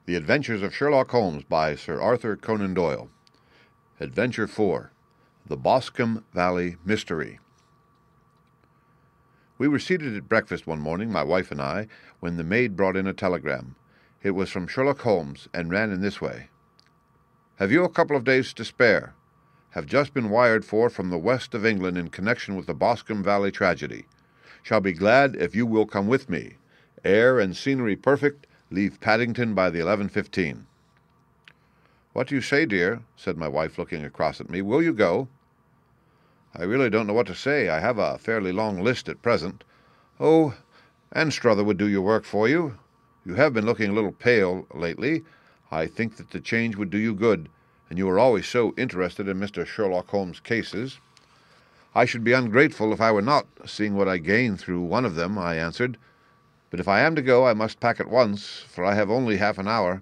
The Adventures of Sherlock Holmes by Sir Arthur Conan Doyle. Adventure 4. The Boscombe Valley Mystery. We were seated at breakfast one morning, my wife and I, when the maid brought in a telegram. It was from Sherlock Holmes and ran in this way. Have you a couple of days to spare? Have just been wired for from the west of England in connection with the Boscombe Valley tragedy. Shall be glad if you will come with me. Air and scenery perfect. Leave Paddington by the 11:15. What do you say, dear? Said my wife, looking across at me. Will you go? I really don't know what to say. I have a fairly long list at present. Oh, Anstruther would do your work for you. You have been looking a little pale lately. I think that the change would do you good, and you are always so interested in Mr. Sherlock Holmes' cases. I should be ungrateful if I were not, seeing what I gain through one of them, I answered. But if I am to go, I must pack at once, for I have only half an hour.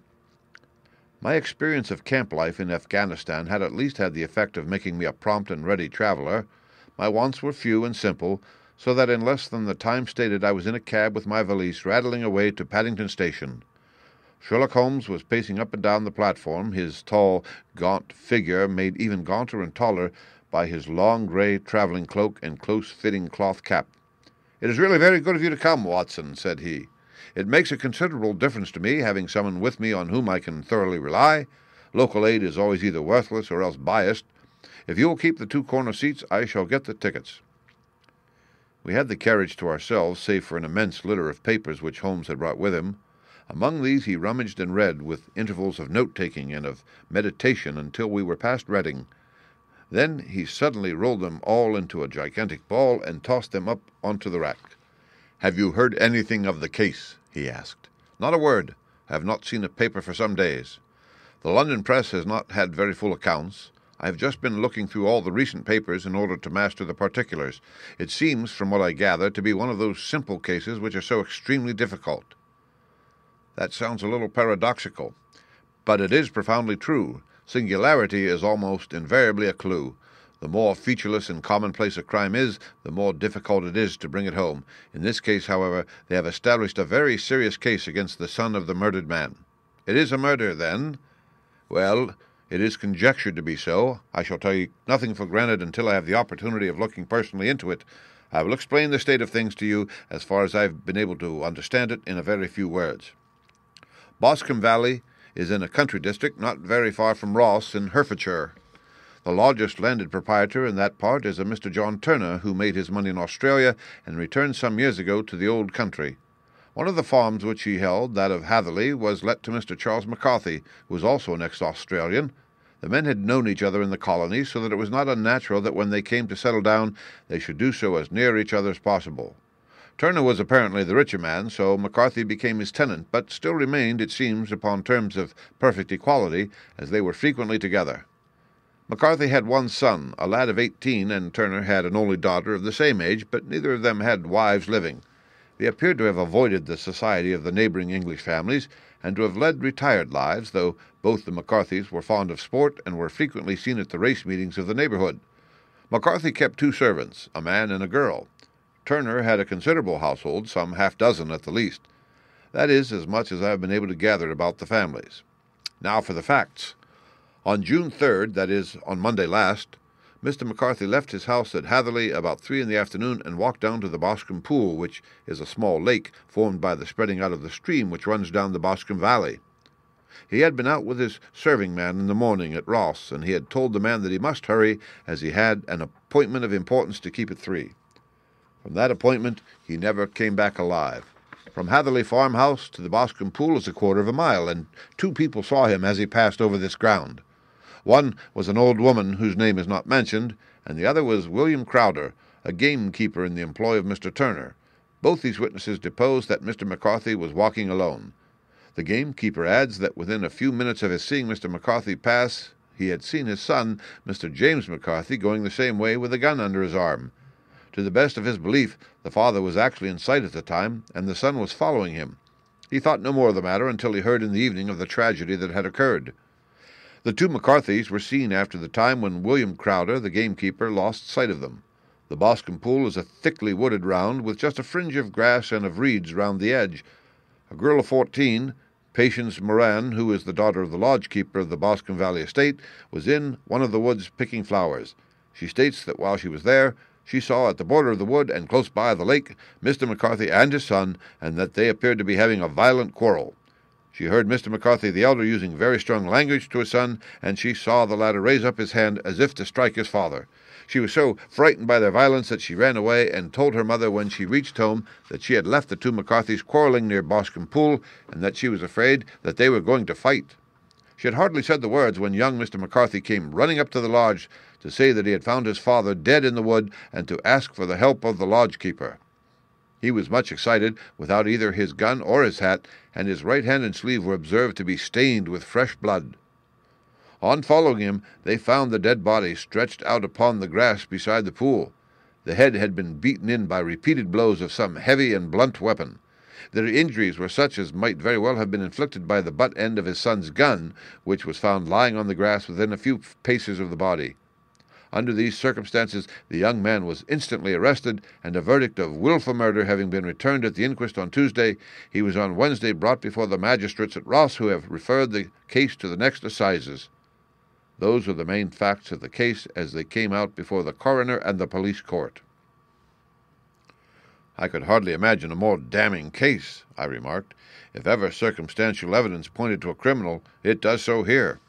My experience of camp life in Afghanistan had at least had the effect of making me a prompt and ready traveler. My wants were few and simple, so that in less than the time stated I was in a cab with my valise rattling away to Paddington Station. Sherlock Holmes was pacing up and down the platform, his tall, gaunt figure made even gaunter and taller by his long grey travelling cloak and close-fitting cloth cap. "It is really very good of you to come, Watson," said he. "It makes a considerable difference to me, having someone with me on whom I can thoroughly rely. Local aid is always either worthless or else biased. If you will keep the two corner seats, I shall get the tickets." We had the carriage to ourselves, save for an immense litter of papers which Holmes had brought with him. Among these he rummaged and read, with intervals of note-taking and of meditation, until we were past Reading. Then he suddenly rolled them all into a gigantic ball and tossed them up onto the rack. "Have you heard anything of the case?" he asked. "Not a word. I have not seen a paper for some days. The London press has not had very full accounts. I have just been looking through all the recent papers in order to master the particulars. It seems, from what I gather, to be one of those simple cases which are so extremely difficult." That sounds a little paradoxical, but it is profoundly true. Singularity is almost invariably a clue. The more featureless and commonplace a crime is, the more difficult it is to bring it home. In this case, however, they have established a very serious case against the son of the murdered man. It is a murder, then? Well, it is conjectured to be so. I shall take nothing for granted until I have the opportunity of looking personally into it. I will explain the state of things to you as far as I have been able to understand it in a very few words. Boscombe Valley is in a country district not very far from Ross in Herefordshire. The largest landed proprietor in that part is a Mr. John Turner, who made his money in Australia and returned some years ago to the old country. One of the farms which he held, that of Hatherley, was let to Mr. Charles McCarthy, who was also an ex-Australian. The men had known each other in the colonies, so that it was not unnatural that when they came to settle down they should do so as near each other as possible. Turner was apparently the richer man, so McCarthy became his tenant, but still remained, it seems, upon terms of perfect equality, as they were frequently together. McCarthy had one son, a lad of 18, and Turner had an only daughter of the same age, but neither of them had wives living. They appeared to have avoided the society of the neighbouring English families, and to have led retired lives, though both the McCarthys were fond of sport and were frequently seen at the race meetings of the neighbourhood. McCarthy kept two servants, a man and a girl. Turner had a considerable household, some half-dozen at the least. That is as much as I have been able to gather about the families. Now for the facts. On June 3rd, that is, on Monday last, Mr. McCarthy left his house at Hatherley about 3 in the afternoon and walked down to the Boscombe Pool, which is a small lake formed by the spreading out of the stream which runs down the Boscombe Valley. He had been out with his serving man in the morning at Ross, and he had told the man that he must hurry, as he had an appointment of importance to keep at 3. From that appointment he never came back alive. From Hatherley farmhouse to the Boscombe Pool is a quarter of a mile, and 2 people saw him as he passed over this ground. One was an old woman whose name is not mentioned, and the other was William Crowder, a gamekeeper in the employ of Mr. Turner. Both these witnesses deposed that Mr. McCarthy was walking alone. The gamekeeper adds that within a few minutes of his seeing Mr. McCarthy pass, he had seen his son, Mr. James McCarthy, going the same way with a gun under his arm. To the best of his belief, the father was actually in sight at the time, and the son was following him. He thought no more of the matter until he heard in the evening of the tragedy that had occurred. The 2 McCarthys were seen after the time when William Crowder, the gamekeeper, lost sight of them. The Boscombe Pool is a thickly wooded round, with just a fringe of grass and of reeds round the edge. A girl of 14, Patience Moran, who is the daughter of the lodge-keeper of the Boscombe Valley estate, was in one of the woods picking flowers. She states that while she was there, she saw at the border of the wood and close by the lake Mr. McCarthy and his son, and that they appeared to be having a violent quarrel. She heard Mr. McCarthy the elder using very strong language to his son, and she saw the latter raise up his hand as if to strike his father. She was so frightened by their violence that she ran away and told her mother when she reached home that she had left the two McCarthys quarrelling near Boscombe Pool, and that she was afraid that they were going to fight. She had hardly said the words when young Mr. McCarthy came running up to the lodge to say that he had found his father dead in the wood and to ask for the help of the lodge-keeper. He was much excited, without either his gun or his hat, and his right hand and sleeve were observed to be stained with fresh blood. On following him, they found the dead body stretched out upon the grass beside the pool. The head had been beaten in by repeated blows of some heavy and blunt weapon. Their injuries were such as might very well have been inflicted by the butt end of his son's gun, which was found lying on the grass within a few paces of the body. Under these circumstances, the young man was instantly arrested, and a verdict of wilful murder having been returned at the inquest on Tuesday, he was on Wednesday brought before the magistrates at Ross, who have referred the case to the next assizes. Those are the main facts of the case as they came out before the coroner and the police court. I could hardly imagine a more damning case, I remarked. If ever circumstantial evidence pointed to a criminal, it does so here.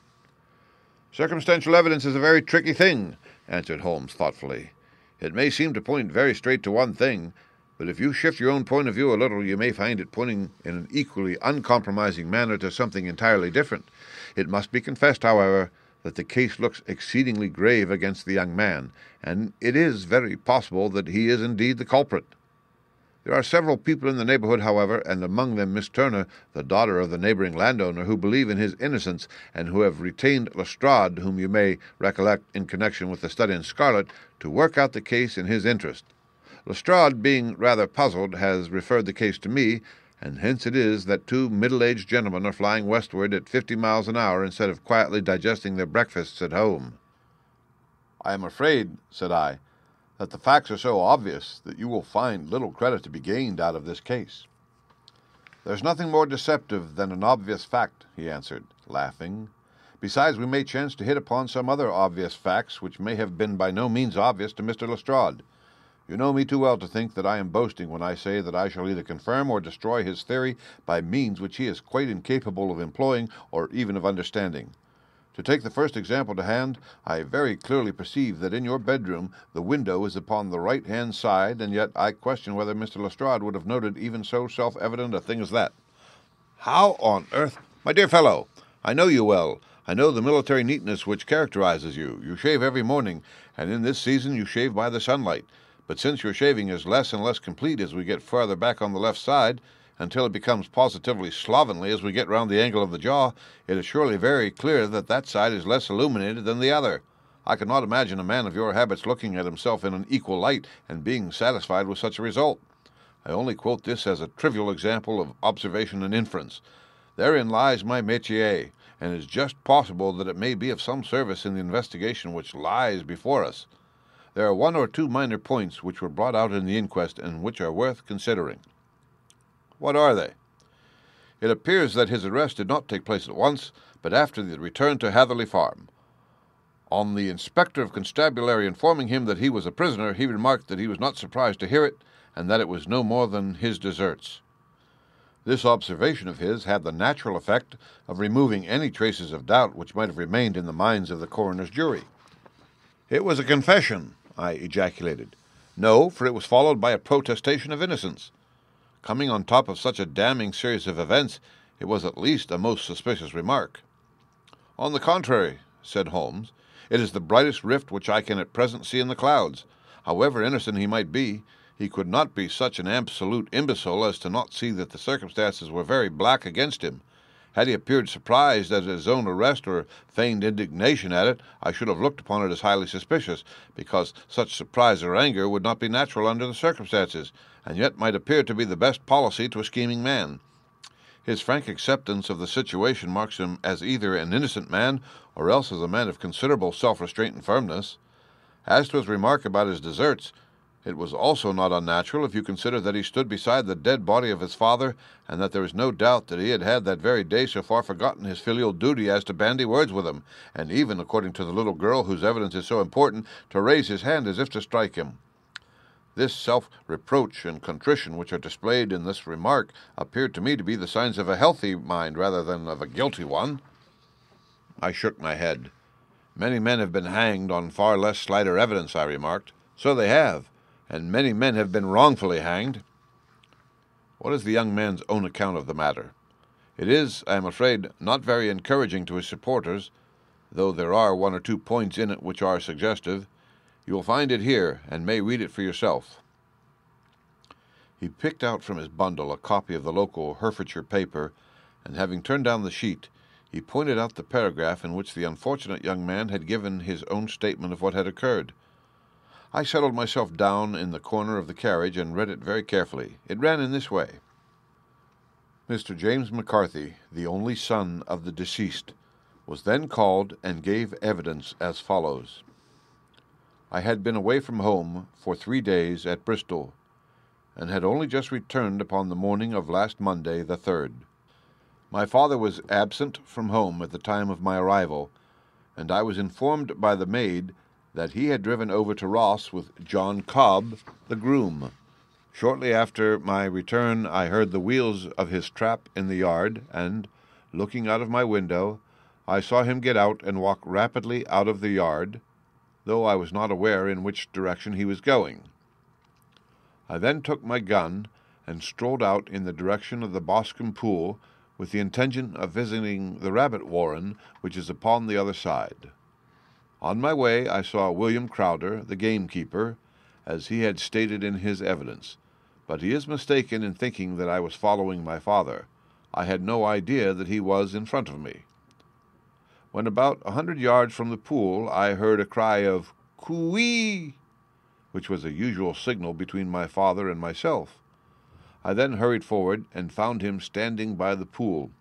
Circumstantial evidence is a very tricky thing, answered Holmes thoughtfully. It may seem to point very straight to one thing, but if you shift your own point of view a little, you may find it pointing in an equally uncompromising manner to something entirely different. It must be confessed, however, that the case looks exceedingly grave against the young man, and it is very possible that he is indeed the culprit. There are several people in the neighborhood, however, and among them Miss Turner, the daughter of the neighboring landowner, who believe in his innocence, and who have retained Lestrade, whom you may recollect in connection with the study in scarlet, to work out the case in his interest. Lestrade, being rather puzzled, has referred the case to me, and hence it is that two middle-aged gentlemen are flying westward at 50 miles an hour instead of quietly digesting their breakfasts at home. I am afraid, said I, that the facts are so obvious that you will find little credit to be gained out of this case. There's nothing more deceptive than an obvious fact, he answered, laughing. Besides, we may chance to hit upon some other obvious facts which may have been by no means obvious to Mr. Lestrade. You know me too well to think that I am boasting when I say that I shall either confirm or destroy his theory by means which he is quite incapable of employing or even of understanding. To take the first example to hand, I very clearly perceive that in your bedroom the window is upon the right-hand side, and yet I question whether Mr. Lestrade would have noted even so self-evident a thing as that. How on earth? My dear fellow, I know you well. I know the military neatness which characterizes you. You shave every morning, and in this season you shave by the sunlight. But since your shaving is less and less complete as we get farther back on the left side, until it becomes positively slovenly as we get round the angle of the jaw, it is surely very clear that that side is less illuminated than the other. I cannot imagine a man of your habits looking at himself in an equal light and being satisfied with such a result. I only quote this as a trivial example of observation and inference. Therein lies my métier, and it is just possible that it may be of some service in the investigation which lies before us. There are one or two minor points which were brought out in the inquest and which are worth considering. What are they? It appears that his arrest did not take place at once, but after the return to Hatherley Farm. On the inspector of constabulary informing him that he was a prisoner, he remarked that he was not surprised to hear it, and that it was no more than his deserts. This observation of his had the natural effect of removing any traces of doubt which might have remained in the minds of the coroner's jury. It was a confession, I ejaculated. No, for it was followed by a protestation of innocence. Coming on top of such a damning series of events, it was at least a most suspicious remark. On the contrary, said Holmes, it is the brightest rift which I can at present see in the clouds. However innocent he might be, he could not be such an absolute imbecile as to not see that the circumstances were very black against him. Had he appeared surprised at his own arrest or feigned indignation at it, I should have looked upon it as highly suspicious, because such surprise or anger would not be natural under the circumstances, and yet might appear to be the best policy to a scheming man. His frank acceptance of the situation marks him as either an innocent man or else as a man of considerable self-restraint and firmness. As to his remark about his deserts, It was also not unnatural if you consider that he stood beside the dead body of his father, and that there is no doubt that he had that very day so far forgotten his filial duty as to bandy words with him, and even, according to the little girl whose evidence is so important, to raise his hand as if to strike him. This self-reproach and contrition which are displayed in this remark appeared to me to be the signs of a healthy mind rather than of a guilty one. I shook my head. Many men have been hanged on far less slighter evidence, I remarked. So they have, and many men have been wrongfully hanged. What is the young man's own account of the matter? It is, I am afraid, not very encouraging to his supporters, though there are one or two points in it which are suggestive. You will find it here, and may read it for yourself. He picked out from his bundle a copy of the local Herefordshire paper, and having turned down the sheet, he pointed out the paragraph in which the unfortunate young man had given his own statement of what had occurred. I settled myself down in the corner of the carriage and read it very carefully. It ran in this way. Mr. James McCarthy, the only son of the deceased, was then called and gave evidence as follows. I had been away from home for 3 days at Bristol, and had only just returned upon the morning of last Monday, the 3rd. My father was absent from home at the time of my arrival, and I was informed by the maid that he had driven over to Ross with John Cobb, the groom. Shortly after my return, I heard the wheels of his trap in the yard, and, looking out of my window, I saw him get out and walk rapidly out of the yard, though I was not aware in which direction he was going. I then took my gun and strolled out in the direction of the Boscombe Pool with the intention of visiting the rabbit warren, which is upon the other side. On my way I saw William Crowder, the gamekeeper, as he had stated in his evidence, but he is mistaken in thinking that I was following my father. I had no idea that he was in front of me. When about 100 yards from the pool, I heard a cry of "Coo-ee!" which was a usual signal between my father and myself. I then hurried forward and found him standing by the pool.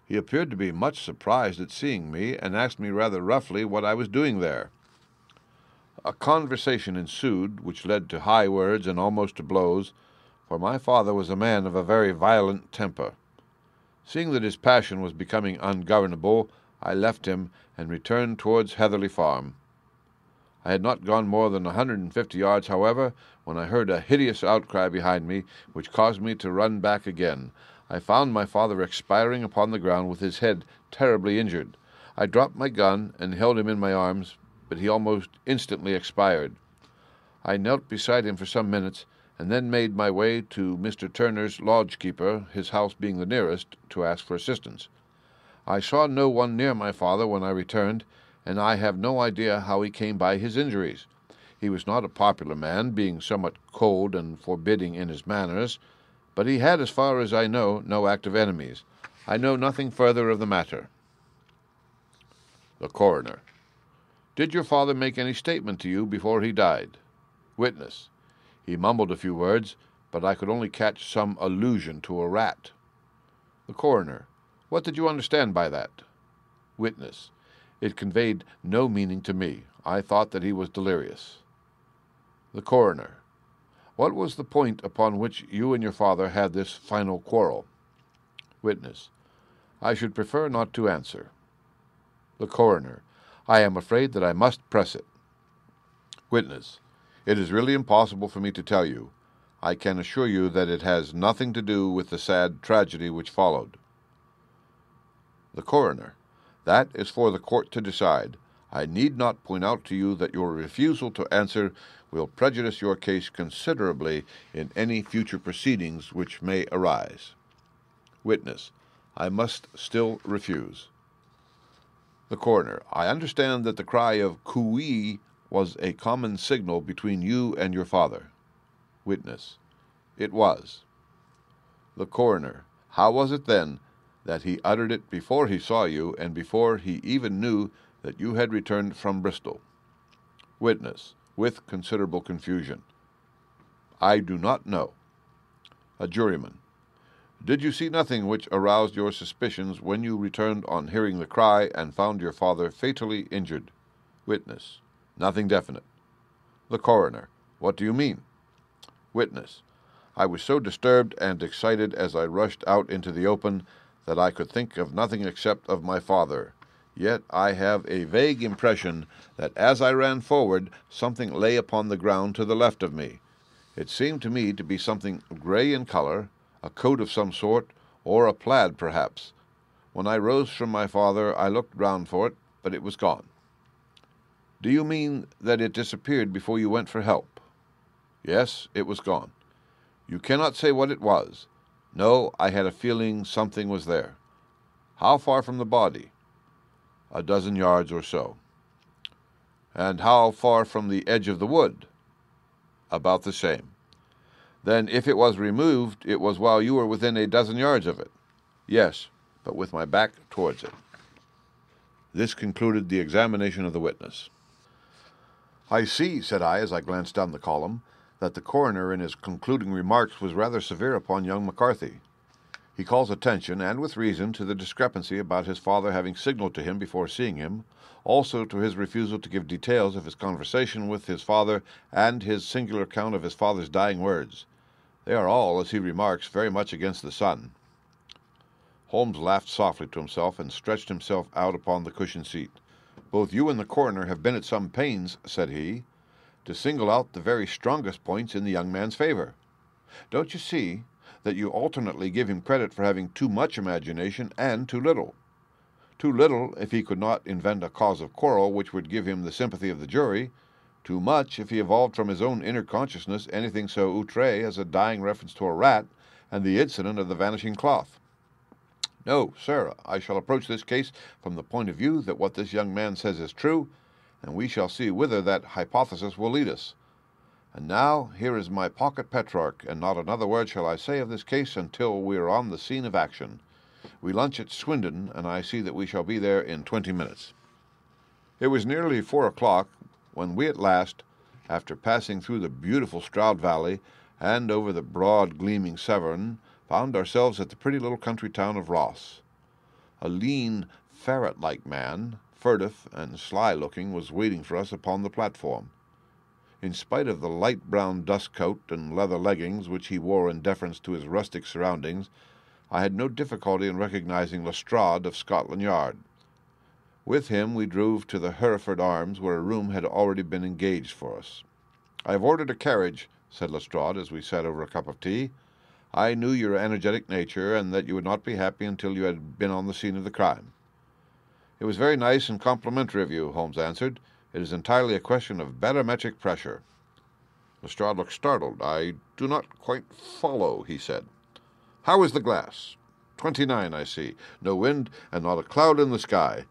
He appeared to be much surprised at seeing me, and asked me rather roughly what I was doing there. A conversation ensued, which led to high words and almost to blows, for my father was a man of a very violent temper. Seeing that his passion was becoming ungovernable, I left him and returned towards Heatherley Farm. I had not gone more than 150 yards, however, when I heard a hideous outcry behind me, which caused me to run back again. I found my father expiring upon the ground with his head terribly injured. I dropped my gun and held him in my arms, but he almost instantly expired. I knelt beside him for some minutes, and then made my way to Mr. Turner's lodge-keeper, his house being the nearest, to ask for assistance. I saw no one near my father when I returned, and I have no idea how he came by his injuries. He was not a popular man, being somewhat cold and forbidding in his manners, but he had, as far as I know, no active enemies. I know nothing further of the matter. The Coroner. Did your father make any statement to you before he died? Witness. He mumbled a few words, but I could only catch some allusion to a rat. The Coroner. What did you understand by that? Witness. It conveyed no meaning to me. I thought that he was delirious. The Coroner. What was the point upon which you and your father had this final quarrel? Witness. I should prefer not to answer. The Coroner. I am afraid that I must press it. Witness. It is really impossible for me to tell you. I can assure you that it has nothing to do with the sad tragedy which followed. The Coroner. That is for the court to decide. I need not point out to you that your refusal to answer will prejudice your case considerably in any future proceedings which may arise. Witness. I must still refuse. The Coroner. I understand that the cry of "Coo-ee" was a common signal between you and your father. Witness. It was. The Coroner. How was it, then, that he uttered it before he saw you, and before he even knew that you had returned from Bristol? Witness. With considerable confusion. I do not know. A juryman. Did you see nothing which aroused your suspicions when you returned on hearing the cry and found your father fatally injured? Witness. Nothing definite. The Coroner. What do you mean? Witness: I was so disturbed and excited as I rushed out into the open that I could think of nothing except of my father. Yet I have a vague impression that as I ran forward, something lay upon the ground to the left of me. It seemed to me to be something gray in color, a coat of some sort, or a plaid perhaps. When I rose from my father, I looked round for it, but it was gone. Do you mean that it disappeared before you went for help? Yes, it was gone. You cannot say what it was? No, I had a feeling something was there. How far from the body? 12 yards or so. And how far from the edge of the wood? About the same. Then if it was removed, it was while you were within 12 yards of it? Yes, but with my back towards it. This concluded the examination of the witness. I see, said I, as I glanced down the column, that the coroner in his concluding remarks was rather severe upon young McCarthy. He calls attention, and with reason, to the discrepancy about his father having signaled to him before seeing him, also to his refusal to give details of his conversation with his father and his singular account of his father's dying words. They are all, as he remarks, very much against the son. Holmes laughed softly to himself and stretched himself out upon the cushioned seat. Both you and the coroner have been at some pains, said he, to single out the very strongest points in the young man's favor. Don't you see that you alternately give him credit for having too much imagination and too little? Too little if he could not invent a cause of quarrel which would give him the sympathy of the jury, too much if he evolved from his own inner consciousness anything so outré as a dying reference to a rat and the incident of the vanishing cloth. No, sir, I shall approach this case from the point of view that what this young man says is true, and we shall see whither that hypothesis will lead us. And now here is my pocket Petrarch, and not another word shall I say of this case until we are on the scene of action. We lunch at Swindon, and I see that we shall be there in 20 minutes. It was nearly 4 o'clock when we at last, after passing through the beautiful Strand Valley and over the broad gleaming Severn, found ourselves at the pretty little country town of Ross. A lean, ferret-like man, furtive and sly-looking, was waiting for us upon the platform. In spite of the light brown dust coat and leather leggings which he wore in deference to his rustic surroundings, I had no difficulty in recognizing Lestrade of Scotland Yard. With him we drove to the Hereford Arms, where a room had already been engaged for us. "I have ordered a carriage," said Lestrade as we sat over a cup of tea. "I knew your energetic nature, and that you would not be happy until you had been on the scene of the crime." "It was very nice and complimentary of you," Holmes answered. "It is entirely a question of barometric pressure." Lestrade looked startled. "I do not quite follow," he said. "How is the glass?" 29, I see. No wind, and not a cloud in the sky.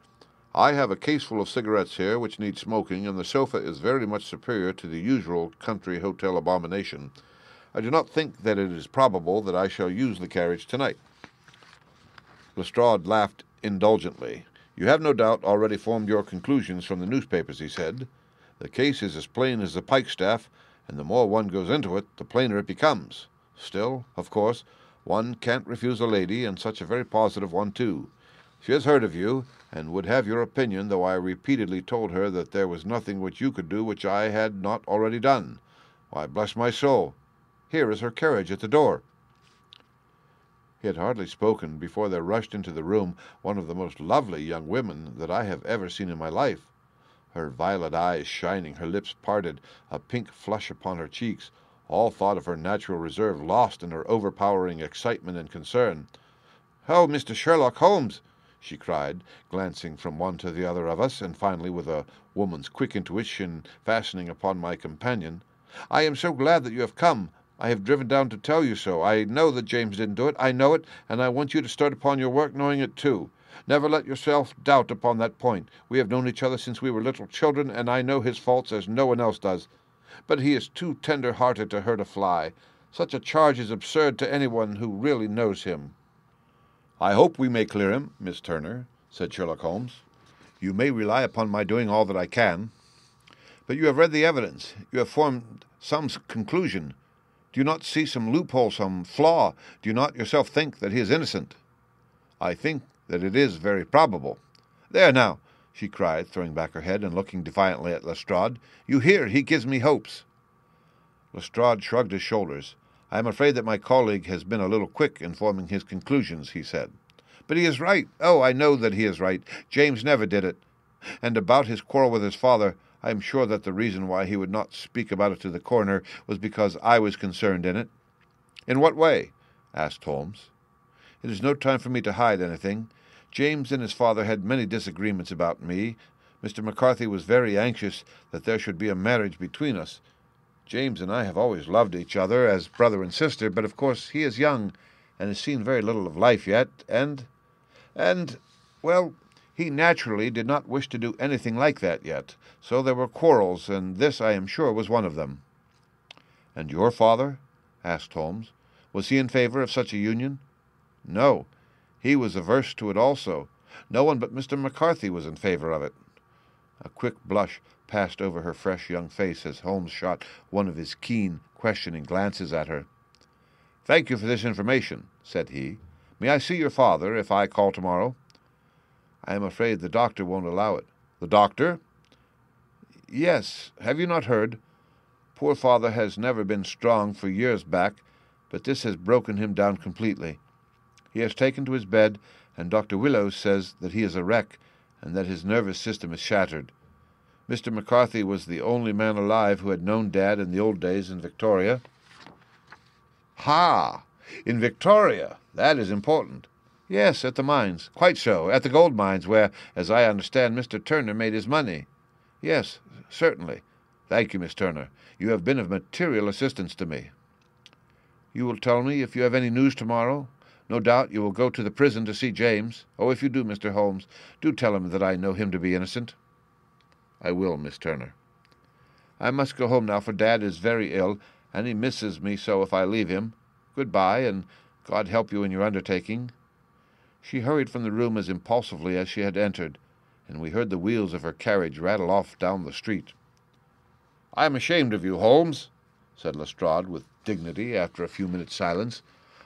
I have a case full of cigarettes here which need smoking, and the sofa is very much superior to the usual country hotel abomination. I do not think that it is probable that I shall use the carriage tonight." Lestrade laughed indulgently. "You have no doubt already formed your conclusions from the newspapers," he said. "The case is as plain as a pikestaff, and the more one goes into it, the plainer it becomes. Still, of course, one can't refuse a lady, and such a very positive one, too. She has heard of you, and would have your opinion, though I repeatedly told her that there was nothing which you could do which I had not already done. Why, bless my soul, here is her carriage at the door." He had hardly spoken before there rushed into the room one of the most lovely young women that I have ever seen in my life. Her violet eyes shining, her lips parted, a pink flush upon her cheeks, all thought of her natural reserve lost in her overpowering excitement and concern. "Oh, Mr. Sherlock Holmes!" she cried, glancing from one to the other of us, and finally, with a woman's quick intuition, fastening upon my companion. "I am so glad that you have come. I have driven down to tell you so. I know that James didn't do it. I know it, and I want you to start upon your work knowing it too. Never let yourself doubt upon that point. We have known each other since we were little children, and I know his faults as no one else does. But he is too tender-hearted to hurt a fly. Such a charge is absurd to anyone who really knows him." "I hope we may clear him, Miss Turner," said Sherlock Holmes. "You may rely upon my doing all that I can. But you have read the evidence. You have formed some conclusion. Do you not see some loophole, some flaw? Do you not yourself think that he is innocent?" "I think that it is very probable." "There now," she cried, throwing back her head and looking defiantly at Lestrade. "You hear, he gives me hopes." Lestrade shrugged his shoulders. "I am afraid that my colleague has been a little quick in forming his conclusions," he said. "But he is right. Oh, I know that he is right. James never did it. And about his quarrel with his father, I am sure that the reason why he would not speak about it to the coroner was because I was concerned in it." "In what way?" asked Holmes. "It is no time for me to hide anything. James and his father had many disagreements about me. Mr. McCarthy was very anxious that there should be a marriage between us. James and I have always loved each other as brother and sister, but of course he is young and has seen very little of life yet, well, he naturally did not wish to do anything like that yet, so there were quarrels, and this, I am sure, was one of them." "And your father?" asked Holmes. "Was he in favor of such a union?" "No. He was averse to it also. No one but Mr. McCarthy was in favor of it." A quick blush passed over her fresh young face as Holmes shot one of his keen, questioning glances at her. "Thank you for this information," said he. "May I see your father if I call tomorrow?" "I am afraid the doctor won't allow it." "The doctor?" "Yes. Have you not heard? Poor father has never been strong for years back, but this has broken him down completely. He has taken to his bed, and Dr. Willows says that he is a wreck and that his nervous system is shattered. Mr. McCarthy was the only man alive who had known Dad in the old days in Victoria." "Ha! In Victoria? That is important." "Yes, at the mines." "Quite so. At the gold mines, where, as I understand, Mr. Turner made his money." "Yes, certainly." "Thank you, Miss Turner. You have been of material assistance to me." "You will tell me if you have any news tomorrow? No doubt you will go to the prison to see James. Oh, if you do, Mr. Holmes, do tell him that I know him to be innocent." "I will, Miss Turner." "I must go home now, for Dad is very ill, and he misses me so if I leave him. Good-bye, and God help you in your undertaking." She hurried from the room as impulsively as she had entered, and we heard the wheels of her carriage rattle off down the street. "I am ashamed of you, Holmes," said Lestrade with dignity after a few minutes' silence.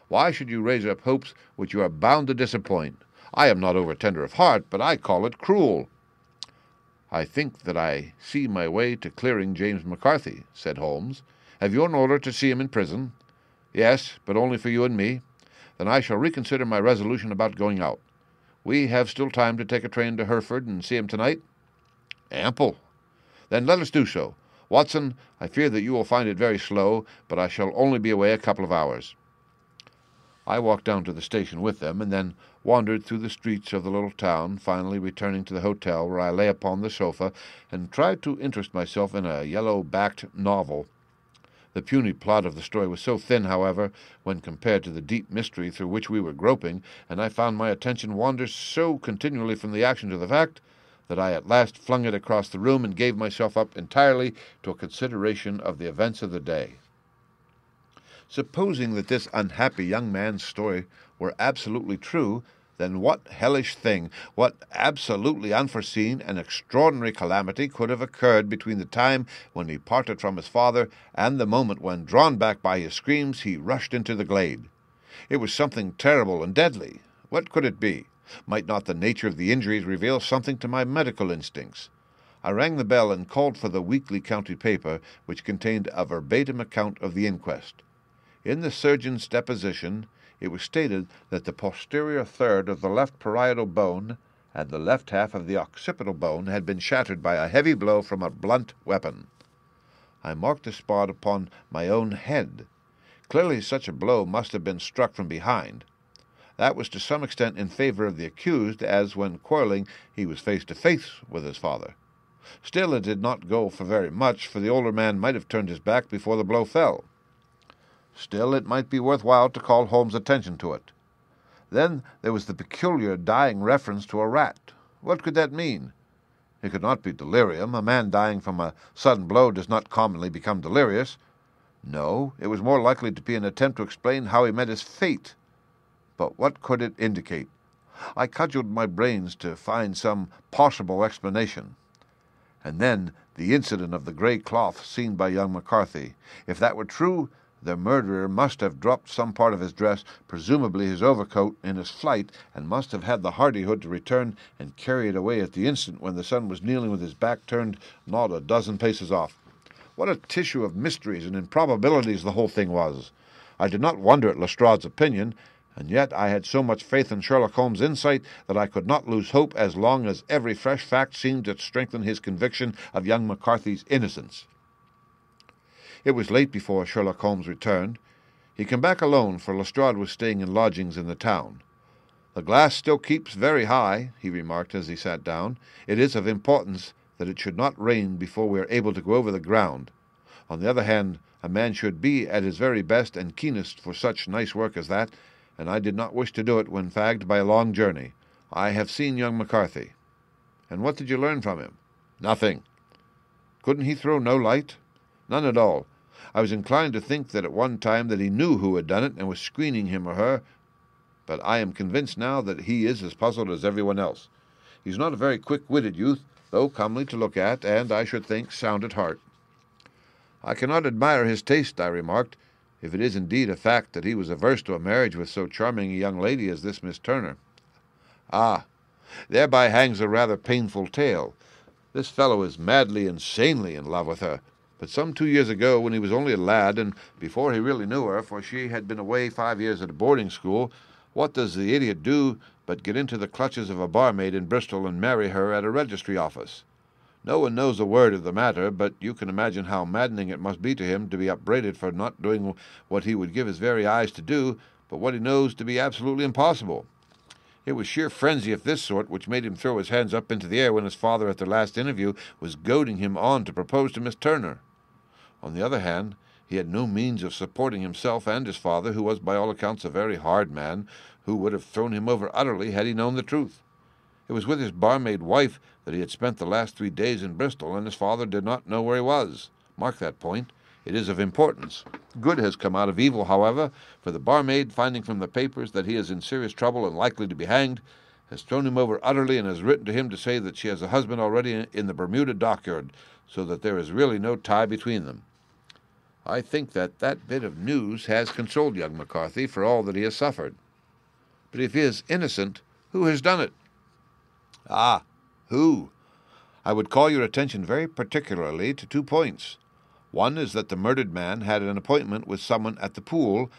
"Why should you raise up hopes which you are bound to disappoint? I am not over-tender of heart, but I call it cruel." "I think that I see my way to clearing James McCarthy," said Holmes. "Have you an order to see him in prison?" "Yes, but only for you and me." "Then I shall reconsider my resolution about going out. We have still time to take a train to Hereford and see him tonight?" "Ample." "Then let us do so. Watson, I fear that you will find it very slow, but I shall only be away a couple of hours." I walked down to the station with them, and then wandered through the streets of the little town, finally returning to the hotel, where I lay upon the sofa and tried to interest myself in a yellow-backed novel. The puny plot of the story was so thin, however, when compared to the deep mystery through which we were groping, and I found my attention wander so continually from the action to the fact, that I at last flung it across the room and gave myself up entirely to a consideration of the events of the day. Supposing that this unhappy young man's story were absolutely true, then what hellish thing, what absolutely unforeseen and extraordinary calamity could have occurred between the time when he parted from his father and the moment when, drawn back by his screams, he rushed into the glade? It was something terrible and deadly. What could it be? Might not the nature of the injuries reveal something to my medical instincts? I rang the bell and called for the weekly county paper, which contained a verbatim account of the inquest. In the surgeon's deposition, it was stated that the posterior third of the left parietal bone and the left half of the occipital bone had been shattered by a heavy blow from a blunt weapon. I marked the spot upon my own head. Clearly such a blow must have been struck from behind. That was to some extent in favor of the accused, as when quarreling he was face to face with his father. Still, it did not go for very much, for the older man might have turned his back before the blow fell. Still, it might be worth while to call Holmes' attention to it. Then there was the peculiar dying reference to a rat. What could that mean? It could not be delirium. A man dying from a sudden blow does not commonly become delirious. No, it was more likely to be an attempt to explain how he met his fate. But what could it indicate? I cudgelled my brains to find some possible explanation. And then the incident of the grey cloth seen by young McCarthy. If that were true, the murderer must have dropped some part of his dress, presumably his overcoat, in his flight, and must have had the hardihood to return and carry it away at the instant when the son was kneeling with his back turned not a dozen paces off. What a tissue of mysteries and improbabilities the whole thing was! I did not wonder at Lestrade's opinion, and yet I had so much faith in Sherlock Holmes' insight that I could not lose hope as long as every fresh fact seemed to strengthen his conviction of young McCarthy's innocence. It was late before Sherlock Holmes returned. He came back alone, for Lestrade was staying in lodgings in the town. "The glass still keeps very high," he remarked as he sat down. "It is of importance that it should not rain before we are able to go over the ground. On the other hand, a man should be at his very best and keenest for such nice work as that, and I did not wish to do it when fagged by a long journey. I have seen young McCarthy." "And what did you learn from him?" "Nothing." "Couldn't he throw no light?" "None at all. I was inclined to think that at one time that he knew who had done it and was screening him or her, but I am convinced now that he is as puzzled as everyone else. He's not a very quick-witted youth, though comely to look at, and, I should think, sound at heart." "I cannot admire his taste," I remarked, "if it is indeed a fact that he was averse to a marriage with so charming a young lady as this Miss Turner." "Ah, thereby hangs a rather painful tale. This fellow is madly, insanely in love with her. But some 2 years ago, when he was only a lad, and before he really knew her, for she had been away 5 years at a boarding school, what does the idiot do but get into the clutches of a barmaid in Bristol and marry her at a registry office? No one knows a word of the matter, but you can imagine how maddening it must be to him to be upbraided for not doing what he would give his very eyes to do, but what he knows to be absolutely impossible. It was sheer frenzy of this sort which made him throw his hands up into the air when his father at their last interview was goading him on to propose to Miss Turner. On the other hand, he had no means of supporting himself and his father, who was by all accounts a very hard man, who would have thrown him over utterly had he known the truth. It was with his barmaid wife that he had spent the last 3 days in Bristol, and his father did not know where he was. Mark that point. It is of importance. Good has come out of evil, however, for the barmaid, finding from the papers that he is in serious trouble and likely to be hanged, has thrown him over utterly and has written to him to say that she has a husband already in the Bermuda dockyard, so that there is really no tie between them. I think that bit of news has consoled young McCarthy for all that he has suffered. But if he is innocent, who has done it?" "Ah, who? I would call your attention very particularly to 2 points. One is that the murdered man had an appointment with someone at the pool,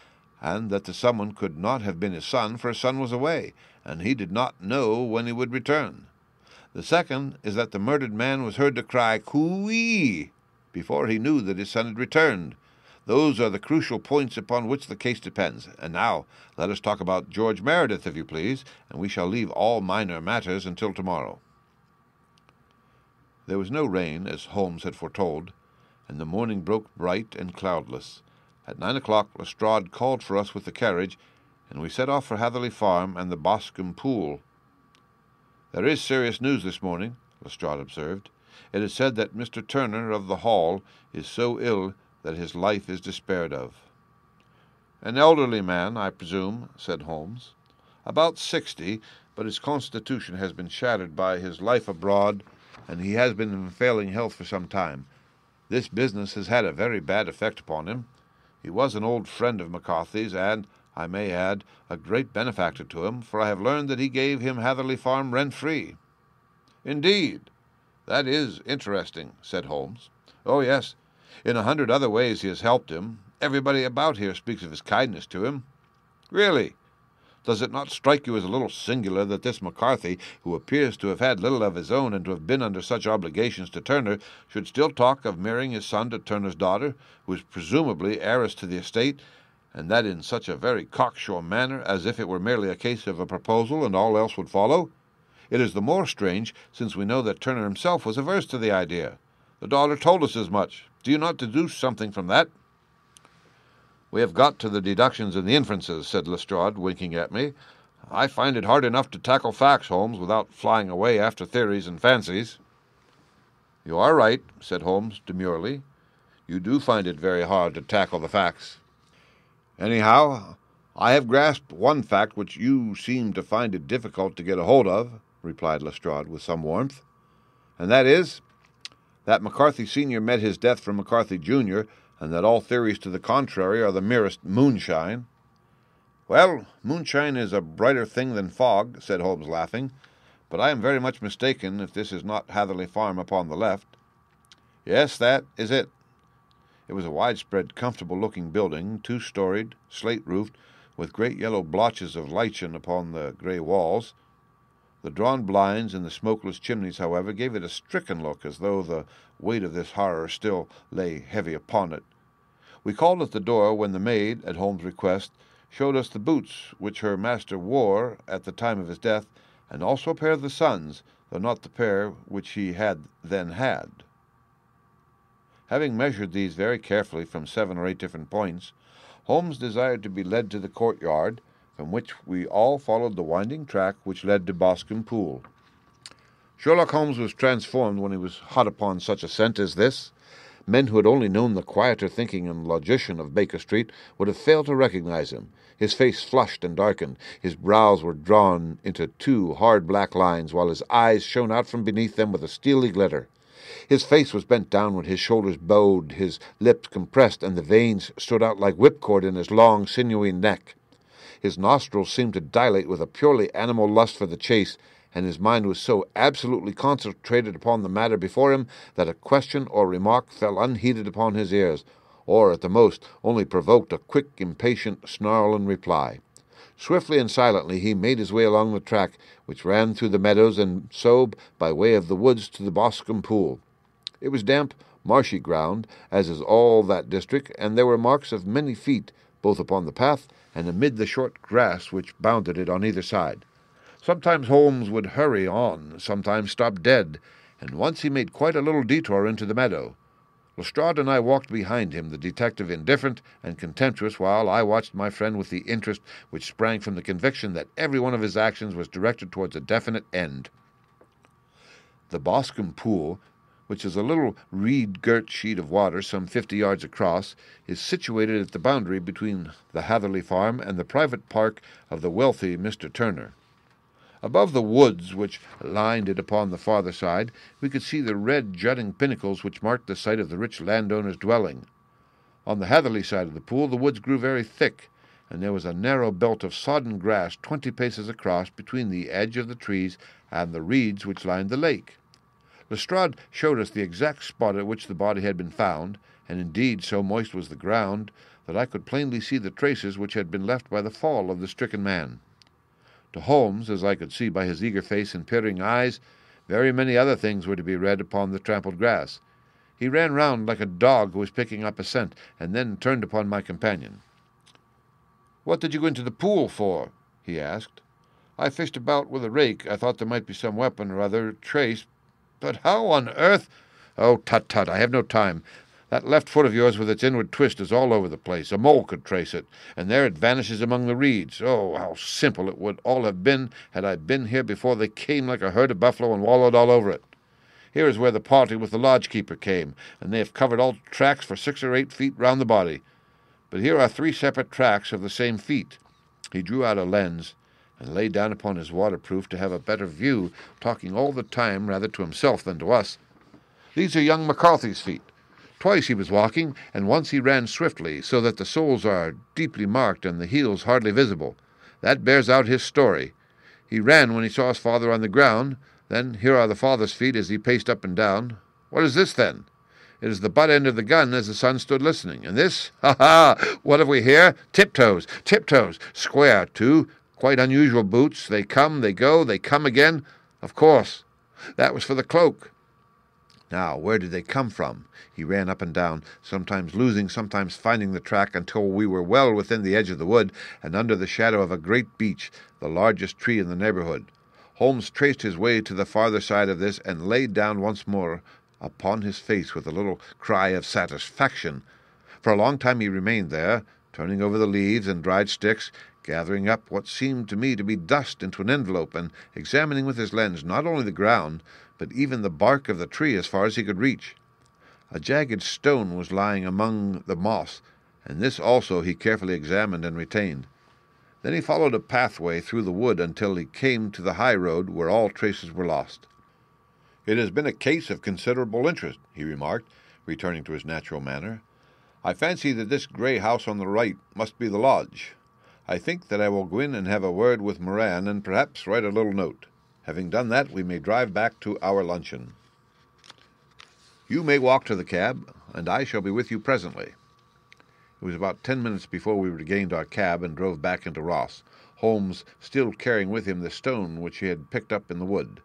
and that the someone could not have been his son, for his son was away, and he did not know when he would return. The second is that the murdered man was heard to cry 'Coo-ee!' before he knew that his son had returned. Those are the crucial points upon which the case depends. And now let us talk about George Meredith, if you please, and we shall leave all minor matters until tomorrow." There was no rain, as Holmes had foretold, and the morning broke bright and cloudless. At 9 o'clock Lestrade called for us with the carriage, and we set off for Hatherley Farm and the Boscombe Pool. "There is serious news this morning," Lestrade observed. "It is said that Mr. Turner of the Hall is so ill that his life is despaired of." "An elderly man, I presume," said Holmes. "About 60, but his constitution has been shattered by his life abroad, and he has been in failing health for some time. This business has had a very bad effect upon him. He was an old friend of McCarthy's, and, I may add, a great benefactor to him, for I have learned that he gave him Hatherley Farm rent-free." "Indeed! That is interesting," said Holmes. "Oh, yes. In 100 other ways he has helped him. Everybody about here speaks of his kindness to him." "Really? Does it not strike you as a little singular that this McCarthy, who appears to have had little of his own and to have been under such obligations to Turner, should still talk of marrying his son to Turner's daughter, who is presumably heiress to the estate, and that in such a very cocksure manner, as if it were merely a case of a proposal and all else would follow? It is the more strange, since we know that Turner himself was averse to the idea. The daughter told us as much. Do you not deduce something from that?" "We have got to the deductions and the inferences," said Lestrade, winking at me. "I find it hard enough to tackle facts, Holmes, without flying away after theories and fancies." "You are right," said Holmes demurely. "You do find it very hard to tackle the facts." "Anyhow, I have grasped one fact which you seem to find it difficult to get a hold of," replied Lestrade with some warmth, "and that is that McCarthy Sr. met his death from McCarthy Jr., and that all theories to the contrary are the merest moonshine." "Well, moonshine is a brighter thing than fog," said Holmes, laughing, "but I am very much mistaken if this is not Hatherley Farm upon the left." "Yes, that is it. It was a widespread, comfortable-looking building, two-storied, slate-roofed, with great yellow blotches of lichen upon the grey walls. The drawn blinds and the smokeless chimneys, however, gave it a stricken look, as though the weight of this horror still lay heavy upon it. We called at the door when the maid, at Holmes' request, showed us the boots which her master wore at the time of his death, and also a pair of the son's, though not the pair which he had then had. Having measured these very carefully from 7 or 8 different points, Holmes desired to be led to the courtyard, from which we all followed the winding track which led to Boscombe Pool. Sherlock Holmes was transformed when he was hot upon such a scent as this. Men who had only known the quieter thinking and logician of Baker Street would have failed to recognize him. His face flushed and darkened, his brows were drawn into 2 hard black lines, while his eyes shone out from beneath them with a steely glitter. His face was bent downward, his shoulders bowed, his lips compressed, and the veins stood out like whipcord in his long, sinewy neck. His nostrils seemed to dilate with a purely animal lust for the chase, and his mind was so absolutely concentrated upon the matter before him that a question or remark fell unheeded upon his ears, or, at the most, only provoked a quick, impatient snarl in reply. Swiftly and silently he made his way along the track, which ran through the meadows, and so, by way of the woods, to the Boscombe Pool. It was damp, marshy ground, as is all that district, and there were marks of many feet, both upon the path and amid the short grass which bounded it on either side. Sometimes Holmes would hurry on, sometimes stop dead, and once he made quite a little detour into the meadow. Lestrade and I walked behind him, the detective indifferent and contemptuous, while I watched my friend with the interest which sprang from the conviction that every one of his actions was directed towards a definite end. The Boscombe Pool, which is a little reed-girt sheet of water some 50 yards across, is situated at the boundary between the Hatherley farm and the private park of the wealthy Mr. Turner. Above the woods which lined it upon the farther side, we could see the red jutting pinnacles which marked the site of the rich landowner's dwelling. On the Hatherley side of the pool the woods grew very thick, and there was a narrow belt of sodden grass 20 paces across between the edge of the trees and the reeds which lined the lake. Lestrade showed us the exact spot at which the body had been found, and indeed so moist was the ground that I could plainly see the traces which had been left by the fall of the stricken man. To Holmes, as I could see by his eager face and peering eyes, very many other things were to be read upon the trampled grass. He ran round like a dog who was picking up a scent, and then turned upon my companion. "What did you go into the pool for?" he asked. "I fished about with a rake. I thought there might be some weapon or other trace. But how on earth—" "Oh, tut-tut, I have no time. That left foot of yours with its inward twist is all over the place. A mole could trace it, and there it vanishes among the reeds. Oh, how simple it would all have been had I been here before they came like a herd of buffalo and wallowed all over it. Here is where the party with the lodge-keeper came, and they have covered all tracks for 6 or 8 feet round the body. But here are 3 separate tracks of the same feet." He drew out a lens and lay down upon his waterproof to have a better view, talking all the time rather to himself than to us. "These are young McCarthy's feet. Twice he was walking, and once he ran swiftly, so that the soles are deeply marked and the heels hardly visible. That bears out his story. He ran when he saw his father on the ground. Then here are the father's feet as he paced up and down. What is this, then? It is the butt end of the gun as the son stood listening. And this? Ha! What have we here? Tiptoes! Tiptoes! Square, too. Quite unusual boots. They come, they go, they come again. Of course. That was for the cloak. Now, where did they come from?" He ran up and down, sometimes losing, sometimes finding the track, until we were well within the edge of the wood and under the shadow of a great beech, the largest tree in the neighbourhood. Holmes traced his way to the farther side of this and laid down once more upon his face with a little cry of satisfaction. For a long time he remained there, turning over the leaves and dried sticks, gathering up what seemed to me to be dust into an envelope, and examining with his lens not only the ground, but even the bark of the tree as far as he could reach. A jagged stone was lying among the moss, and this also he carefully examined and retained. Then he followed a pathway through the wood until he came to the high road, where all traces were lost. "It has been a case of considerable interest," he remarked, returning to his natural manner. "I fancy that this grey house on the right must be the lodge. I think that I will go in and have a word with Moran, and perhaps write a little note. Having done that, we may drive back to our luncheon." "You may walk to the cab. and I shall be with you presently." It was about 10 minutes before we regained our cab and drove back into Ross, Holmes still carrying with him the stone which he had picked up in the wood.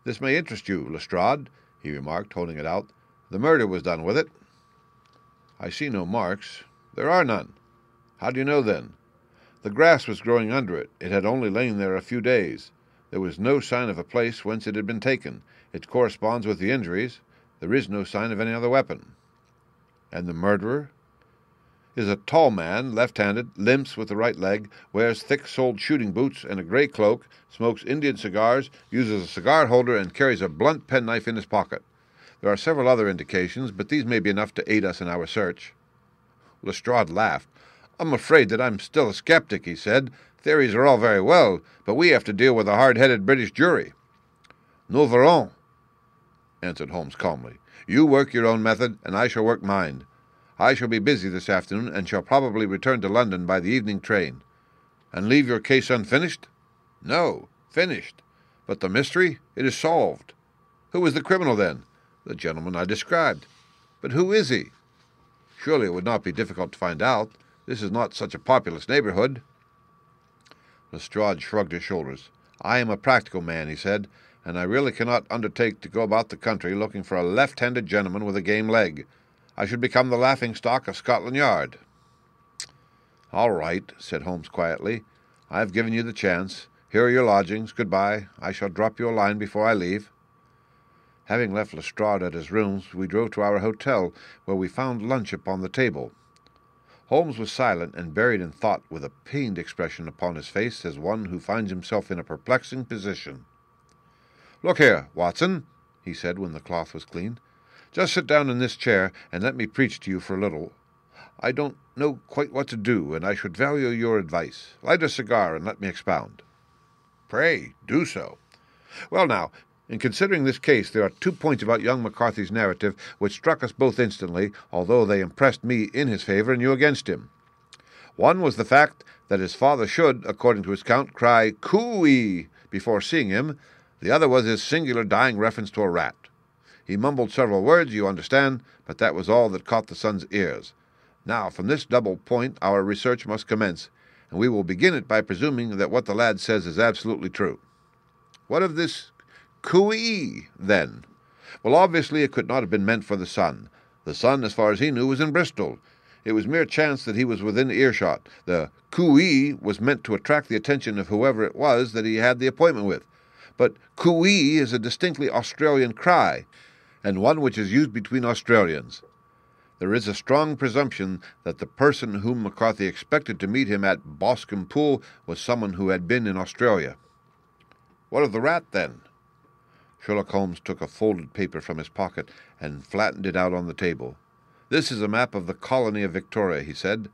"This may interest you, Lestrade," he remarked, holding it out. "The murder was done with it." "I see no marks." "There are none." "How do you know, then?" "The grass was growing under it. It had only lain there a few days. There was no sign of a place whence it had been taken. It corresponds with the injuries. There is no sign of any other weapon." "And the murderer?" "Is a tall man, left-handed, limps with the right leg, wears thick-soled shooting boots and a grey cloak, smokes Indian cigars, uses a cigar holder, and carries a blunt penknife in his pocket. There are several other indications, but these may be enough to aid us in our search." Lestrade laughed. "I'm afraid that I'm still a skeptic," he said. "Theories are all very well, but we have to deal with a hard-headed British jury." "Nous verrons," answered Holmes calmly. "You work your own method, and I shall work mine. I shall be busy this afternoon, and shall probably return to London by the evening train." "And leave your case unfinished?" "No, finished. But the mystery? It is solved." "Who is the criminal, then?" "The gentleman I described." "But who is he?" "Surely it would not be difficult to find out. This is not such a populous neighborhood." Lestrade shrugged his shoulders. "I am a practical man," he said, "and I really cannot undertake to go about the country looking for a left-handed gentleman with a game leg. I should become the laughing-stock of Scotland Yard." "All right," said Holmes quietly. "I have given you the chance. Here are your lodgings. Good-bye. I shall drop you a line before I leave." Having left Lestrade at his rooms, we drove to our hotel, where we found lunch upon the table. Holmes was silent and buried in thought, with a pained expression upon his face, as one who finds himself in a perplexing position. "Look here, Watson," he said when the cloth was clean. "Just sit down in this chair, and let me preach to you for a little. I don't know quite what to do, and I should value your advice. Light a cigar, and let me expound." "Pray, do so." "Well, now, in considering this case, there are 2 points about young McCarthy's narrative which struck us both instantly, although they impressed me in his favor and you against him. One was the fact that his father should, according to his account, cry "Coo-ee" before seeing him. The other was his singular dying reference to a rat. He mumbled several words, you understand, but that was all that caught the son's ears. Now, from this double point our research must commence, and we will begin it by presuming that what the lad says is absolutely true. What of this coo-ee, then? Well, obviously it could not have been meant for the son. The son, as far as he knew, was in Bristol. It was mere chance that he was within earshot. The coo-ee was meant to attract the attention of whoever it was that he had the appointment with. But coo-ee is a distinctly Australian cry, and one which is used between Australians. There is a strong presumption that the person whom McCarthy expected to meet him at Boscombe Pool was someone who had been in Australia. What of the rat, then? Sherlock Holmes took a folded paper from his pocket and flattened it out on the table. "This is a map of the colony of Victoria," he said.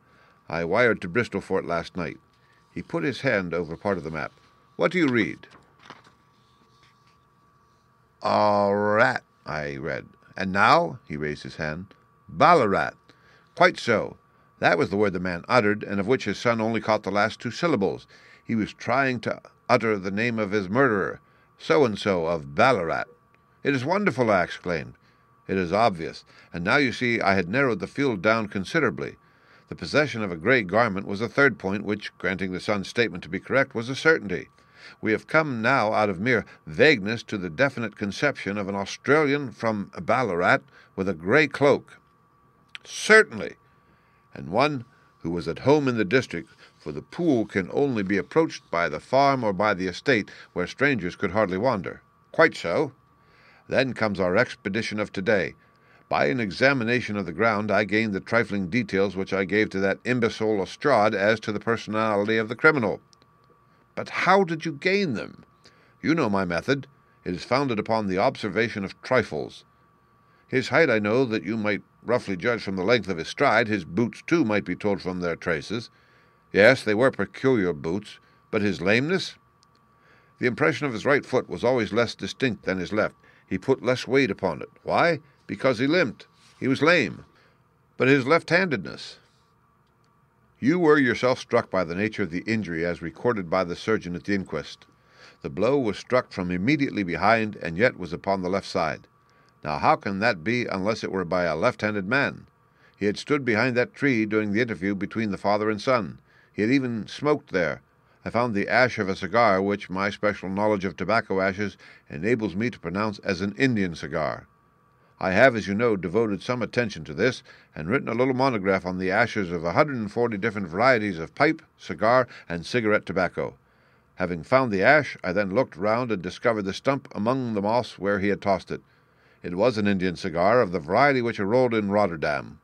"I wired to Bristol for it last night." He put his hand over part of the map. "What do you read?" "A rat," I read. "And now?" He raised his hand. "Ballarat." "Quite so. That was the word the man uttered, and of which his son only caught the last 2 syllables. He was trying to utter the name of his murderer, so-and-so of Ballarat." "It is wonderful!" I exclaimed. "It is obvious. And now you see I had narrowed the field down considerably. The possession of a grey garment was a third point, which, granting the son's statement to be correct, was a certainty. We have come now out of mere vagueness to the definite conception of an Australian from Ballarat with a grey cloak." "Certainly. And one who was at home in the district, for the pool can only be approached by the farm or by the estate, where strangers could hardly wander." "Quite so." "Then comes our expedition of today. By an examination of the ground I gained the trifling details which I gave to that imbecile Lestrade as to the personality of the criminal." "But how did you gain them?" "You know my method. It is founded upon the observation of trifles. His height I know that you might roughly judge from the length of his stride. His boots, too, might be told from their traces. Yes, they were peculiar boots. But his lameness? The impression of his right foot was always less distinct than his left. He put less weight upon it. Why? Because he limped. He was lame. But his left-handedness? You were yourself struck by the nature of the injury as recorded by the surgeon at the inquest. The blow was struck from immediately behind, and yet was upon the left side. Now how can that be unless it were by a left-handed man? He had stood behind that tree during the interview between the father and son. He had even smoked there. I found the ash of a cigar, which my special knowledge of tobacco ashes enables me to pronounce as an Indian cigar. I have, as you know, devoted some attention to this, and written a little monograph on the ashes of 140 different varieties of pipe, cigar, and cigarette tobacco. Having found the ash, I then looked round and discovered the stump among the moss where he had tossed it. It was an Indian cigar of the variety which are rolled in Rotterdam.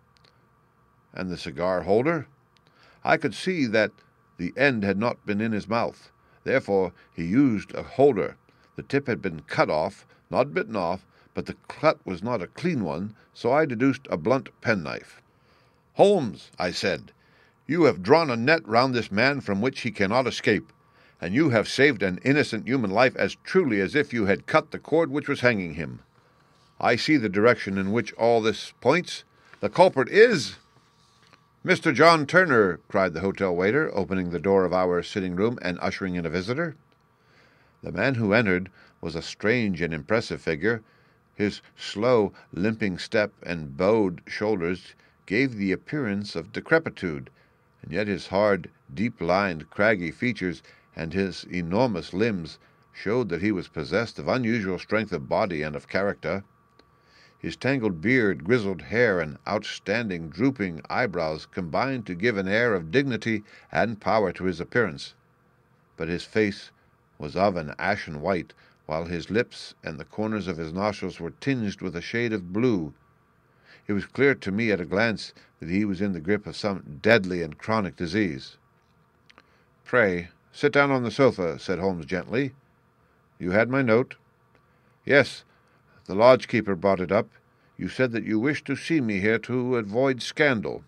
And the cigar holder? I could see that the end had not been in his mouth. Therefore he used a holder. The tip had been cut off, not bitten off, but the cut was not a clean one, so I deduced a blunt penknife. "Holmes," I said, "you have drawn a net round this man from which he cannot escape, and you have saved an innocent human life as truly as if you had cut the cord which was hanging him. I see the direction in which all this points. The culprit is—" "Mr. John Turner," cried the hotel waiter, opening the door of our sitting-room and ushering in a visitor. The man who entered was a strange and impressive figure. His slow, limping step and bowed shoulders gave the appearance of decrepitude, and yet his hard, deep-lined, craggy features and his enormous limbs showed that he was possessed of unusual strength of body and of character. His tangled beard, grizzled hair, and outstanding, drooping eyebrows combined to give an air of dignity and power to his appearance. But his face was of an ashen white, while his lips and the corners of his nostrils were tinged with a shade of blue. It was clear to me at a glance that he was in the grip of some deadly and chronic disease. "Pray, sit down on the sofa," said Holmes gently. "You had my note?" "Yes. The lodge-keeper brought it up. You said that you wished to see me here to avoid scandal.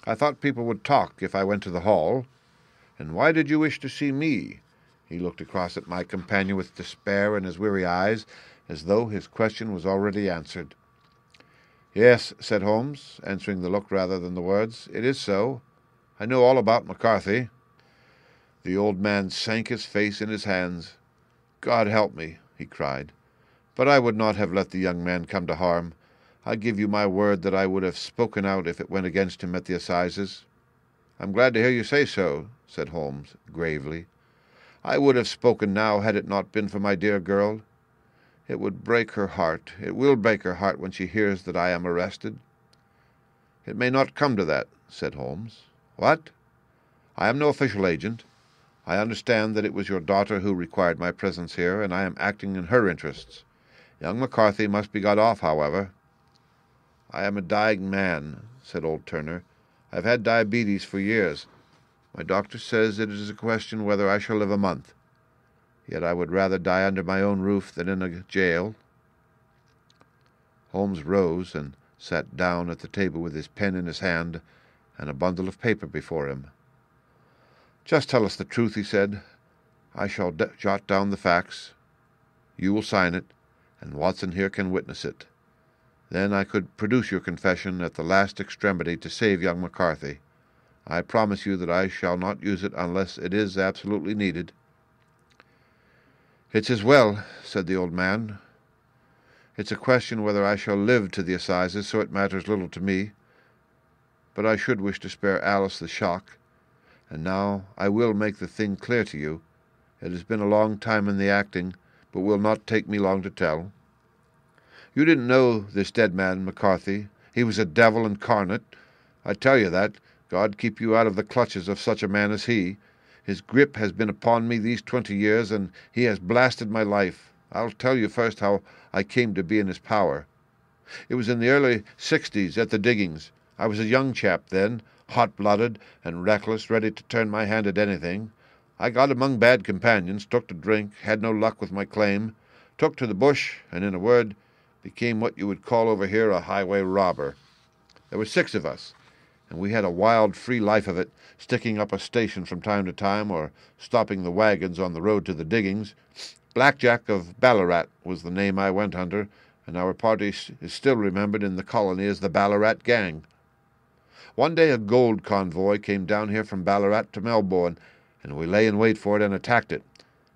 I thought people would talk if I went to the hall. And why did you wish to see me?" He looked across at my companion with despair in his weary eyes, as though his question was already answered. "Yes," said Holmes, answering the look rather than the words, "it is so. I know all about McCarthy." The old man sank his face in his hands. "God help me," he cried. "But I would not have let the young man come to harm. I give you my word that I would have spoken out if it went against him at the assizes." "I'm glad to hear you say so," said Holmes gravely. "I would have spoken now had it not been for my dear girl. It would break her heart. It will break her heart when she hears that I am arrested." "It may not come to that," said Holmes. "What?" "I am no official agent. I understand that it was your daughter who required my presence here, and I am acting in her interests. Young McCarthy must be got off, however." "I am a dying man," said old Turner. "I have had diabetes for years. My doctor says it is a question whether I shall live a month. Yet I would rather die under my own roof than in a jail." Holmes rose and sat down at the table with his pen in his hand and a bundle of paper before him. "Just tell us the truth," he said. "I shall jot down the facts. You will sign it, and Watson here can witness it. Then I could produce your confession at the last extremity to save young McCarthy. I promise you that I shall not use it unless it is absolutely needed." "It's as well," said the old man. "It's a question whether I shall live to the assizes, so it matters little to me. But I should wish to spare Alice the shock. And now I will make the thing clear to you. It has been a long time in the acting, but will not take me long to tell. You didn't know this dead man, McCarthy. He was a devil incarnate. I tell you that. God keep you out of the clutches of such a man as he. His grip has been upon me these 20 years, and he has blasted my life. I'll tell you first how I came to be in his power. It was in the early 60s at the diggings. I was a young chap then, hot-blooded and reckless, ready to turn my hand at anything. I got among bad companions, took to drink, had no luck with my claim, took to the bush, and in a word, became what you would call over here a highway robber. There were 6 of us, and we had a wild, free life of it, sticking up a station from time to time, or stopping the wagons on the road to the diggings. Blackjack of Ballarat was the name I went under, and our party is still remembered in the colony as the Ballarat Gang. One day a gold convoy came down here from Ballarat to Melbourne, and we lay in wait for it and attacked it.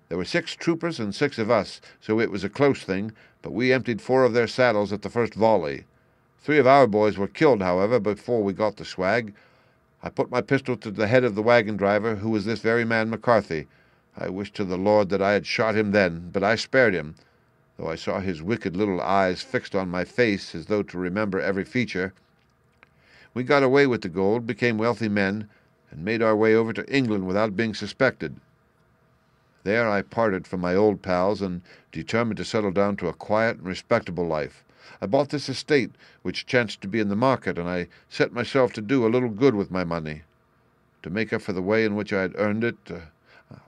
There were 6 troopers and 6 of us, so it was a close thing, but we emptied 4 of their saddles at the first volley. 3 of our boys were killed, however, before we got the swag. I put my pistol to the head of the wagon driver, who was this very man McCarthy. I wished to the Lord that I had shot him then, but I spared him, though I saw his wicked little eyes fixed on my face as though to remember every feature. We got away with the gold, became wealthy men, and made our way over to England without being suspected. There I parted from my old pals and determined to settle down to a quiet and respectable life. I bought this estate, which chanced to be in the market, and I set myself to do a little good with my money. To make up for the way in which I had earned it,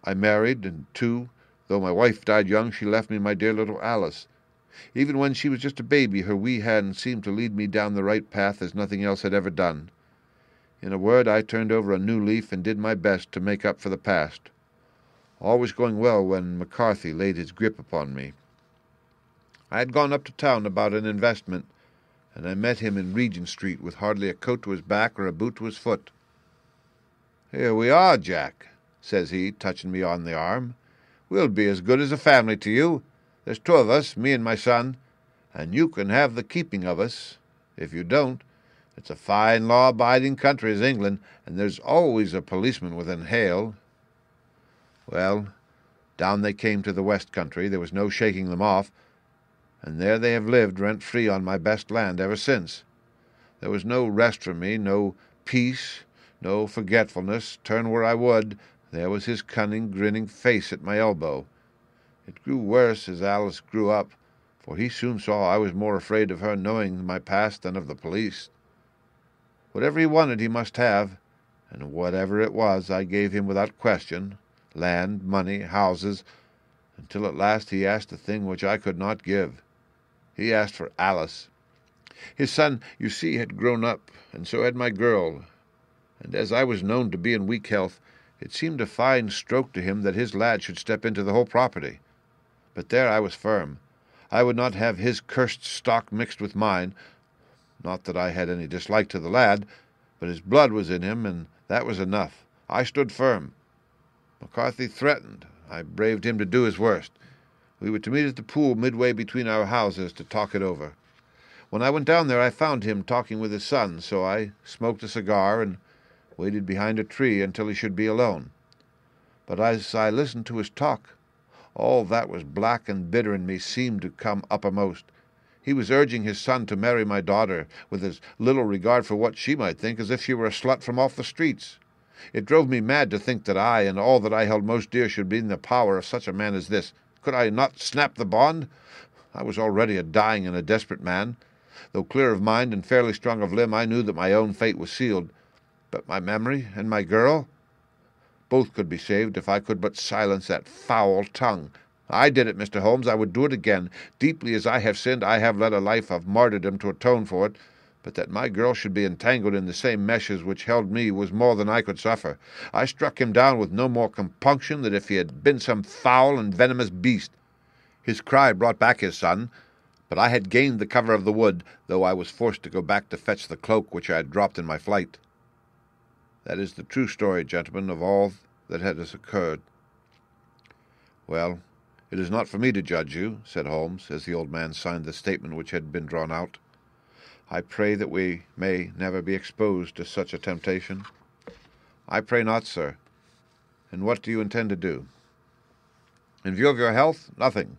I married, and though my wife died young, she left me my dear little Alice. Even when she was just a baby, her wee hand seemed to lead me down the right path as nothing else had ever done. In a word, I turned over a new leaf and did my best to make up for the past. All was going well when McCarthy laid his grip upon me. I had gone up to town about an investment, and I met him in Regent Street with hardly a coat to his back or a boot to his foot. "Here we are, Jack," says he, touching me on the arm. "We'll be as good as a family to you. There's 2 of us, me and my son, and you can have the keeping of us. If you don't, it's a fine law-abiding country as England, and there's always a policeman within hail." Well, down they came to the West Country. There was no shaking them off, and there they have lived rent-free on my best land ever since. There was no rest for me, no peace, no forgetfulness. Turn where I would, there was his cunning, grinning face at my elbow. It grew worse as Alice grew up, for he soon saw I was more afraid of her knowing my past than of the police. Whatever he wanted he must have, and whatever it was I gave him without question, land, money, houses, until at last he asked a thing which I could not give. He asked for Alice. His son, you see, had grown up, and so had my girl, and as I was known to be in weak health, it seemed a fine stroke to him that his lad should step into the whole property. But there I was firm. I would not have his cursed stock mixed with mine. Not that I had any dislike to the lad, but his blood was in him, and that was enough. I stood firm. McCarthy threatened. I braved him to do his worst. We were to meet at the pool midway between our houses to talk it over. When I went down there I found him talking with his son, so I smoked a cigar and waited behind a tree until he should be alone. But as I listened to his talk, all that was black and bitter in me seemed to come uppermost. He was urging his son to marry my daughter, with as little regard for what she might think as if she were a slut from off the streets. It drove me mad to think that I and all that I held most dear should be in the power of such a man as this. Could I not snap the bond? I was already a dying and a desperate man. Though clear of mind and fairly strong of limb, I knew that my own fate was sealed. But my memory and my girl? Both could be saved if I could but silence that foul tongue. I did it, Mr. Holmes. I would do it again. Deeply as I have sinned, I have led a life of martyrdom to atone for it. But that my girl should be entangled in the same meshes which held me was more than I could suffer. I struck him down with no more compunction than if he had been some foul and venomous beast. His cry brought back his son, but I had gained the cover of the wood, though I was forced to go back to fetch the cloak which I had dropped in my flight. That is the true story, gentlemen, of all that has occurred. Well, it is not for me to judge you, said Holmes, as the old man signed the statement which had been drawn out. I pray that we may never be exposed to such a temptation. I pray not, sir. And what do you intend to do? In view of your health, nothing.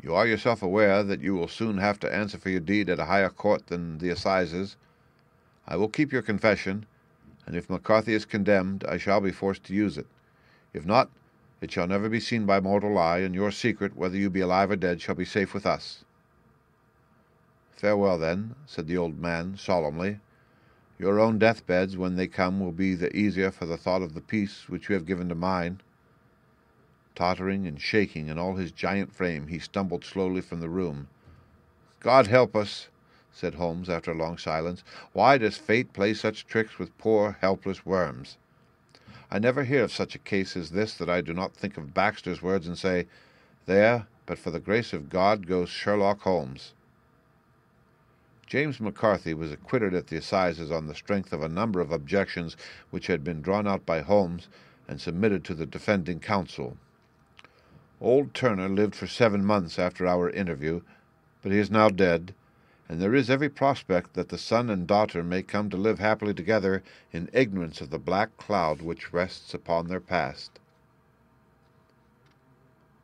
You are yourself aware that you will soon have to answer for your deed at a higher court than the assizes. I will keep your confession, and if McCarthy is condemned, I shall be forced to use it. If not, it shall never be seen by mortal eye, and your secret, whether you be alive or dead, shall be safe with us. Farewell, then, said the old man solemnly. Your own deathbeds, when they come, will be the easier for the thought of the peace which you have given to mine. Tottering and shaking in all his giant frame, he stumbled slowly from the room. God help us, said Holmes after a long silence. Why does fate play such tricks with poor, helpless worms? I never hear of such a case as this that I do not think of Baxter's words and say, There, but for the grace of God, goes Sherlock Holmes. James McCarthy was acquitted at the assizes on the strength of a number of objections which had been drawn out by Holmes and submitted to the defending counsel. Old Turner lived for 7 months after our interview, but he is now dead, and there is every prospect that the son and daughter may come to live happily together in ignorance of the black cloud which rests upon their past.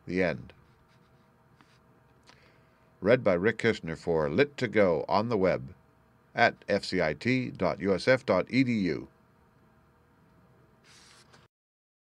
The End. Read by Rick Kirshner for Lit2Go on the web at fcit.usf.edu.